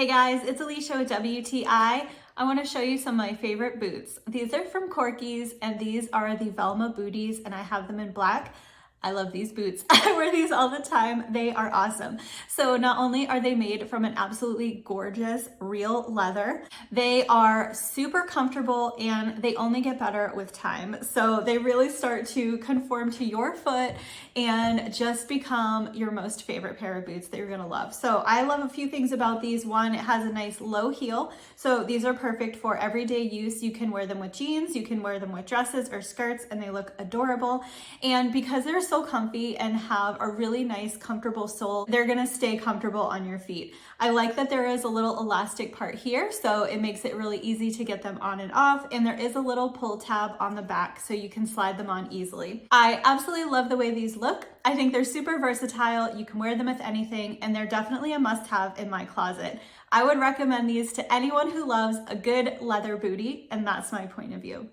Hey guys, it's Alicia with WTI. I want to show you some of my favorite boots. These are from Kork-Ease and these are the Velma booties and I have them in black. I love these boots. I wear these all the time. They are awesome. So not only are they made from an absolutely gorgeous real leather, they are super comfortable and they only get better with time. So they really start to conform to your foot and just become your most favorite pair of boots that you're gonna love. So I love a few things about these. One, it has a nice low heel. So these are perfect for everyday use. You can wear them with jeans, you can wear them with dresses or skirts and they look adorable. And because they're so comfy and have a really nice comfortable sole, they're gonna stay comfortable on your feet. I like that there is a little elastic part here, so it makes it really easy to get them on and off, and there is a little pull tab on the back so you can slide them on easily. I absolutely love the way these look. I think they're super versatile. You can wear them with anything, and they're definitely a must-have in my closet. I would recommend these to anyone who loves a good leather bootie, and that's my point of view.